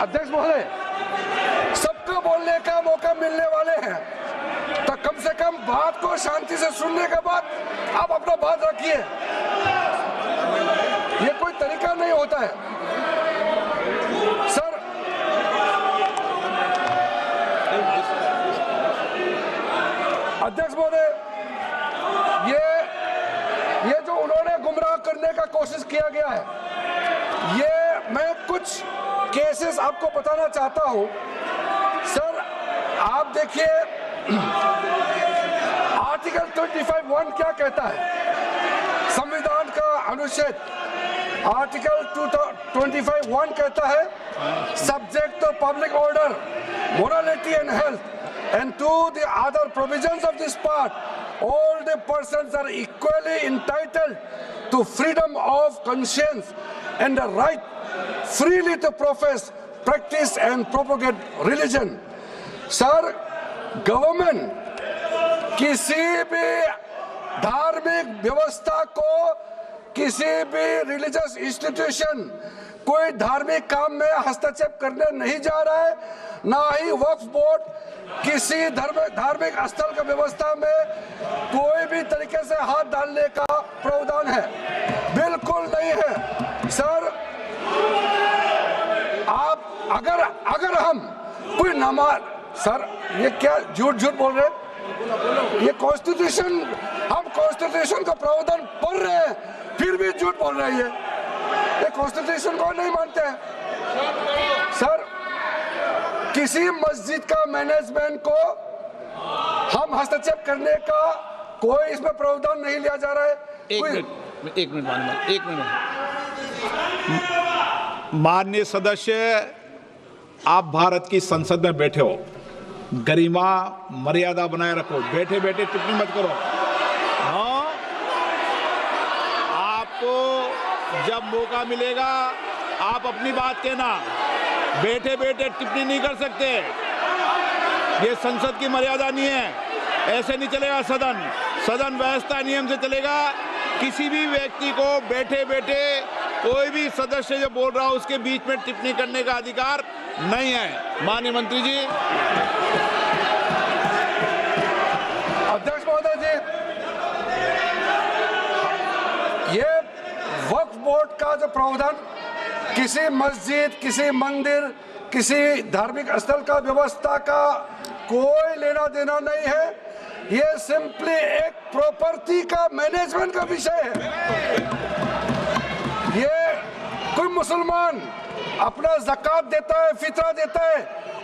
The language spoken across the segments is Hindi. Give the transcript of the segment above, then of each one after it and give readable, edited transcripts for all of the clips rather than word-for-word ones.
अध्यक्ष महोदय, सबको बोलने का मौका मिलने वाले हैं, तो कम से कम बात को शांति से सुनने के बाद आप अपना बात रखिए। ये कोई तरीका नहीं होता है सर। अध्यक्ष महोदय, ये जो उन्होंने गुमराह करने का कोशिश किया गया है, ये मैं कुछ केसेस आपको बताना चाहता हूं सर। आप देखिए आर्टिकल 25(1) क्या कहता है, संविधान का अनुच्छेद आर्टिकल 25(1) कहता है, subject to public order, morality and health, and to the other provisions of this part, all the persons are equally entitled to freedom of conscience and the right freely to profess, practice and propagate religion. Sir, government किसी भी धार्मिक व्यवस्था को, किसी भी रिलीजियस इंस्टीट्यूशन, कोई धार्मिक काम में हस्तक्षेप करने नहीं जा रहा है, ना ही वक्फ बोर्ड किसी धार्मिक स्थल की व्यवस्था में कोई भी तरीके से हाथ डालने का प्रावधान है, बिल्कुल नहीं है सर। आप अगर हम कोई नमाज, सर ये क्या झूठ बोल रहे हैं? ये कॉन्स्टिट्यूशन, हम कॉन्स्टिट्यूशन का प्रावधान पढ़ रहे हैं, फिर भी झूठ बोल रहे हैं। ये कॉन्स्टिट्यूशन को नहीं मानते हैं सर। किसी मस्जिद का मैनेजमेंट को हम हस्तक्षेप करने का कोई इसमें प्रावधान नहीं लिया जा रहा है। एक मिनट माननीय सदस्य, आप भारत की संसद में बैठे हो, गरिमा मर्यादा बनाए रखो, बैठे बैठे टिप्पणी मत करो। हाँ, आपको जब मौका मिलेगा आप अपनी बात कहना, बैठे बैठे टिप्पणी नहीं कर सकते, ये संसद की मर्यादा नहीं है, ऐसे नहीं चलेगा सदन। सदन व्यवस्था नियम से चलेगा। किसी भी व्यक्ति को बैठे बैठे कोई भी सदस्य जो बोल रहा हो उसके बीच में टिप्पणी करने का अधिकार नहीं है। माननीय मंत्री जी। अध्यक्ष महोदय जी, ये वक्फ बोर्ड का जो प्रावधान किसी मस्जिद, किसी मंदिर, किसी धार्मिक स्थल का व्यवस्था का कोई लेना देना नहीं है। ये सिंपली एक प्रॉपर्टी का मैनेजमेंट का विषय है। ये कोई मुसलमान अपना ज़कात देता है, फितरा देता है,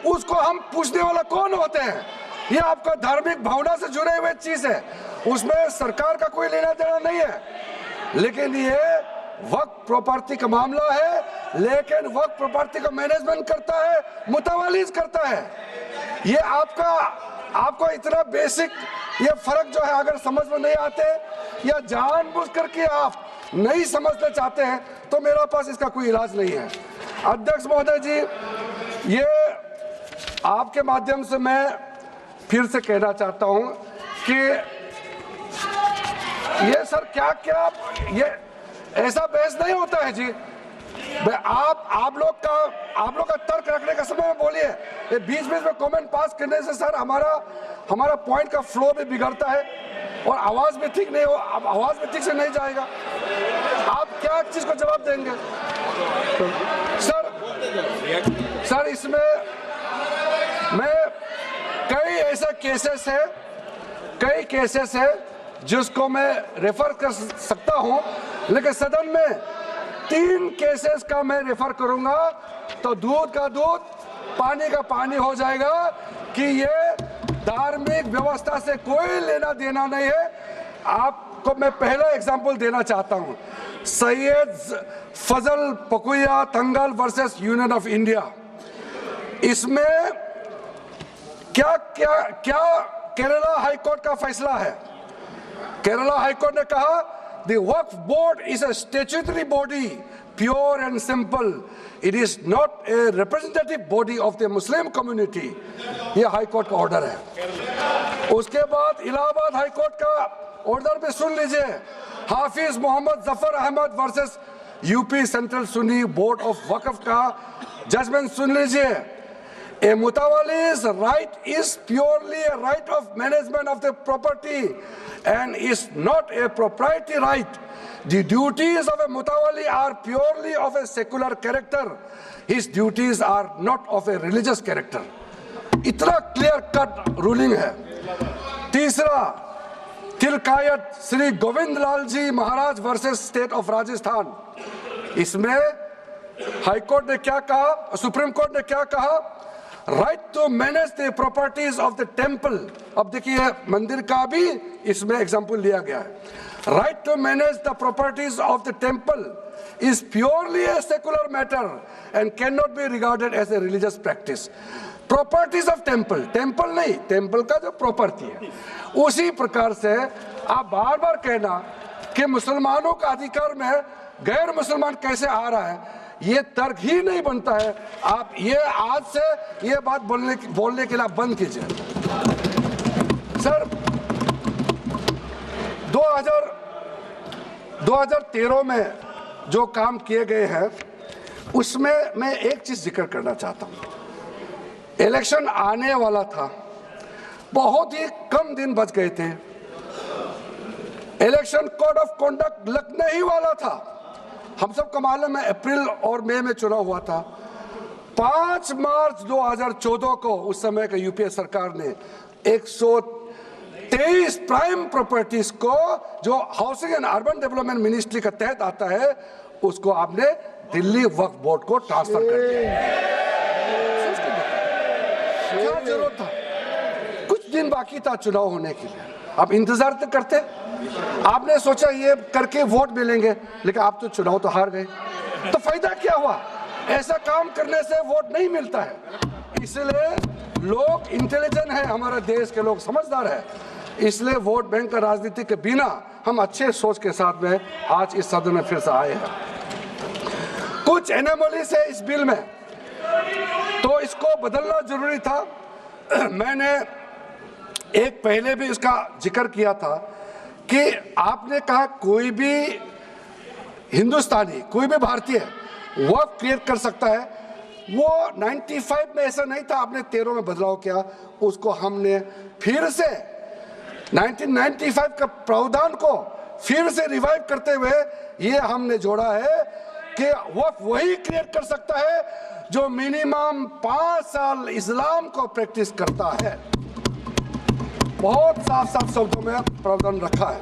उसको हम पूछने वाला कौन होते हैं? ये आपका धार्मिक भावना से जुड़े हुए चीज है, उसमें सरकार का कोई लेना देना नहीं है। लेकिन ये वक्फ प्रॉपर्टी का मामला है, लेकिन वक्फ प्रॉपर्टी का मैनेजमेंट करता है, मुतवालिज करता है। ये आपको इतना बेसिक ये फर्क जो है अगर समझ में नहीं आते या जानबूझ करके आप नहीं समझना चाहते हैं तो मेरा पास इसका कोई इलाज नहीं है। अध्यक्ष महोदय जी, ये आपके माध्यम से मैं फिर से कहना चाहता हूं कि ये सर क्या ये ऐसा बहस नहीं होता है जी। आप लोग का तर्क रखने का समय में बोलिए, ये बीच में कमेंट पास करने से सर हमारा पॉइंट का फ्लो भी बिगड़ता है और आवाज भी ठीक नहीं हो, आवाज भी ठीक से नहीं जाएगा। आप क्या चीज को जवाब देंगे सर? इसमें मैं कई ऐसे कई केसेस है जिसको मैं रेफर कर सकता हूं, लेकिन सदन में 3 केसेस का मैं रेफर करूंगा तो दूध का दूध पानी का पानी हो जाएगा कि ये धार्मिक व्यवस्था से कोई लेना देना नहीं है। आपको मैं पहला एग्जांपल देना चाहता हूं, सैयद फजल पकुया तंगल वर्सेस यूनियन ऑफ इंडिया। इसमें क्या केरला हाईकोर्ट का फैसला है। केरला हाईकोर्ट ने कहा The Waqf Board is a statutory body, pure and simple. It is not a representative body of the Muslim community. ये हाई कोर्ट का ऑर्डर है। उसके बाद इलाहाबाद हाई कोर्ट का ऑर्डर भी सुन लीजिए, Hafiz Mohammad Zafar Ahmad versus UP central Sunni board of Waqf का जजमेंट सुन लीजिए। A mutawalli's right is purely a right of management of the property and is not a proprietary right. The duties of a mutawalli are purely of a secular character. His duties are not of a religious character. इतना क्लियर कट रूलिंग है। तीसरा, तिलकायत श्री गोविंद लाल जी महाराज वर्सेस स्टेट ऑफ राजस्थान। इसमें हाई कोर्ट ने क्या कहा, सुप्रीम कोर्ट ने क्या कहा? Right to manage the properties of the temple. अब देखिए मंदिर का भी इसमें एग्जाम्पल लिया गया है। Right to manage the properties of the temple is purely a secular matter and cannot be regarded as a religious practice. Properties of temple, temple नहीं, temple का जो property है, उसी प्रकार से आप बार बार कहना कि मुसलमानों का अधिकार में गैर मुसलमान कैसे आ रहा है, ये तर्क ही नहीं बनता है। आप ये आज से ये बात बोलने के लिए आप बंद कीजिए। सर 2013 में जो काम किए गए हैं उसमें मैं एक चीज जिक्र करना चाहता हूं। इलेक्शन आने वाला था, बहुत ही कम दिन बच गए थे, इलेक्शन कोड ऑफ कंडक्ट लगने ही वाला था। हम सबको मालूम है अप्रैल और मई में चुनाव हुआ था। 5 मार्च 2014 को उस समय का यूपीए सरकार ने 123 प्राइम प्रॉपर्टीज को जो housing and urban development ministry का तहत आता है उसको आपने दिल्ली वक्फ बोर्ड को ट्रांसफर कर दिया। क्या जरूरत था? कुछ दिन बाकी था चुनाव होने के लिए, आप इंतजार तो करते। आपने सोचा ये करके वोट मिलेंगे, लेकिन आप तो चुनाव तो हार गए, तो फायदा क्या हुआ? ऐसा काम करने से वोट नहीं मिलता है। इसलिए लोग इंटेलिजेंट है, हमारे देश के लोग समझदार है, इसलिए वोट बैंक का राजनीति के बिना हम अच्छे सोच के साथ में आज इस सदन में फिर से आए हैं। कुछ एनोमलीज है इस बिल में, तो इसको बदलना जरूरी था। मैंने एक पहले भी इसका जिक्र किया था कि आपने कहा कोई भी हिंदुस्तानी, कोई भी भारतीय वक्फ क्रिएट कर सकता है। वो 95 में ऐसा नहीं था, आपने 13 में बदलाव किया, उसको हमने फिर से 1995 का प्रावधान को फिर से रिवाइव करते हुए ये हमने जोड़ा है कि वक्फ वही क्रिएट कर सकता है जो मिनिमम 5 साल इस्लाम को प्रैक्टिस करता है। बहुत साफ साफ शब्दों में प्रावधान रखा है।